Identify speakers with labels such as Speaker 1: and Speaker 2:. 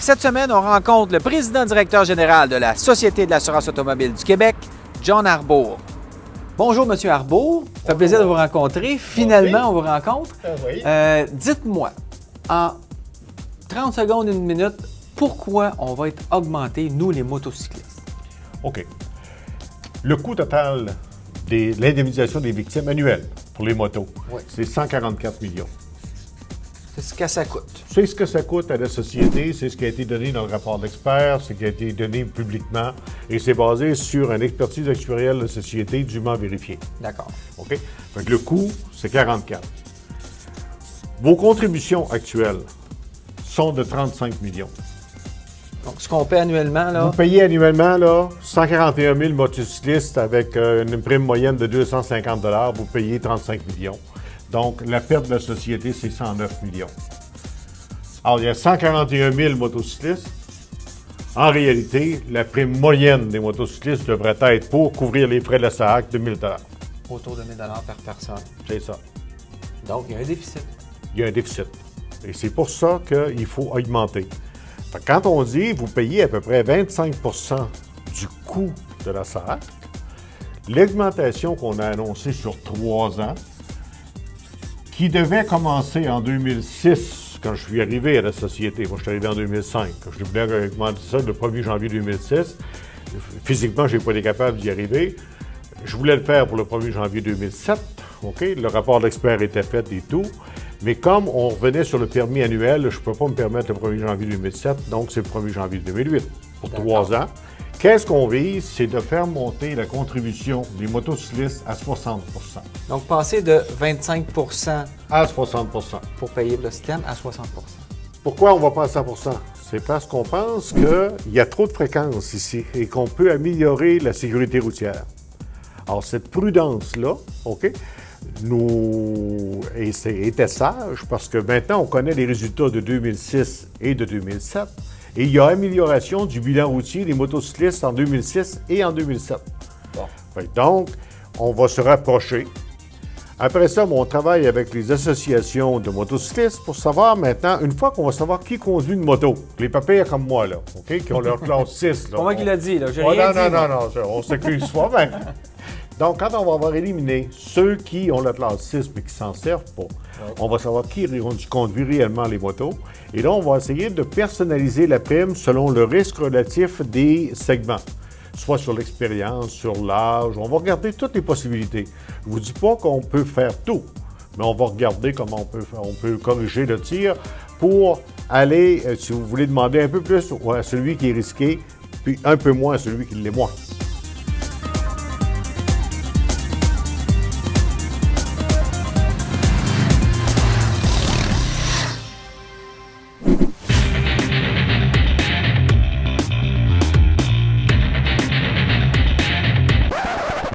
Speaker 1: Cette semaine, on rencontre le président-directeur général de la Société de l'assurance automobile du Québec, John Arbour. Bonjour, Monsieur Arbour. Ça fait plaisir de vous rencontrer. Finalement, on vous rencontre.
Speaker 2: Oui.
Speaker 1: Dites-moi, en 30 secondes, une minute, pourquoi on va être augmenté, nous, les motocyclistes?
Speaker 2: OK. Le coût total de l'indemnisation des victimes annuelles pour les motos, c'est 144 millions.
Speaker 1: C'est ce que ça coûte.
Speaker 2: C'est ce que ça coûte à la société, c'est ce qui a été donné dans le rapport d'experts, c'est ce qui a été donné publiquement, et c'est basé sur une expertise actuarielle de la société dûment vérifiée.
Speaker 1: D'accord.
Speaker 2: OK? Fait que le coût, c'est 44. Vos contributions actuelles sont de 35 millions.
Speaker 1: Donc, ce qu'on paie annuellement, là...
Speaker 2: Vous payez annuellement là, 141 000 motocyclistes avec une prime moyenne de 250 $, vous payez 35 millions. Donc, la perte de la société, c'est 109 millions. Alors, il y a 141 000 motocyclistes. En réalité, la prime moyenne des motocyclistes devrait être, pour couvrir les frais de la SAAC, de 1 000 $.
Speaker 1: Autour de 1 000 $ par personne.
Speaker 2: C'est ça.
Speaker 1: Donc, il y a un déficit.
Speaker 2: Il y a un déficit. Et c'est pour ça qu'il faut augmenter. Fait que quand on dit vous payez à peu près 25 % du coût de la SAAC, l'augmentation qu'on a annoncée sur 3 ans, qui devait commencer en 2006, quand je suis arrivé à la société. Moi, je suis arrivé en 2005. Je voulais augmenter ça le 1er janvier 2006. Physiquement, je n'ai pas été capable d'y arriver. Je voulais le faire pour le 1er janvier 2007. OK? Le rapport d'expert était fait et tout. Mais comme on revenait sur le permis annuel, je ne peux pas me permettre le 1er janvier 2007, donc c'est le 1er janvier 2008, pour 3 ans. Qu'est-ce qu'on vise? C'est de faire monter la contribution des motocyclistes à 60 %.
Speaker 1: Donc, passer de 25 %
Speaker 2: À 60 %
Speaker 1: pour payer le système à 60 %.
Speaker 2: Pourquoi on ne va pas à 100 %? C'est parce qu'on pense qu'il y a trop de fréquences ici et qu'on peut améliorer la sécurité routière. Alors, cette prudence-là, OK, était sage parce que maintenant, on connaît les résultats de 2006 et de 2007 et il y a amélioration du bilan routier des motocyclistes en 2006 et en 2007. Bon. Donc, on va se rapprocher. Après ça, on travaille avec les associations de motocyclistes pour savoir maintenant, une fois qu'on va savoir qui conduit une moto, les papiers comme moi, là, OK, qui ont leur classe 6. Là,
Speaker 1: Pas moi qui l'a dit, là. J'ai
Speaker 2: non,
Speaker 1: rien dit.
Speaker 2: non, on s'excuse soi-même. Donc, quand on va avoir éliminé ceux qui ont la classe 6 mais qui s'en servent pas, on va savoir qui conduit réellement les motos. Et là, on va essayer de personnaliser la prime selon le risque relatif des segments, soit sur l'expérience, sur l'âge. On va regarder toutes les possibilités. Je ne vous dis pas qu'on peut faire tout, mais on va regarder comment on peut corriger le tir pour aller, si vous voulez demander un peu plus à celui qui est risqué, puis un peu moins à celui qui l'est moins.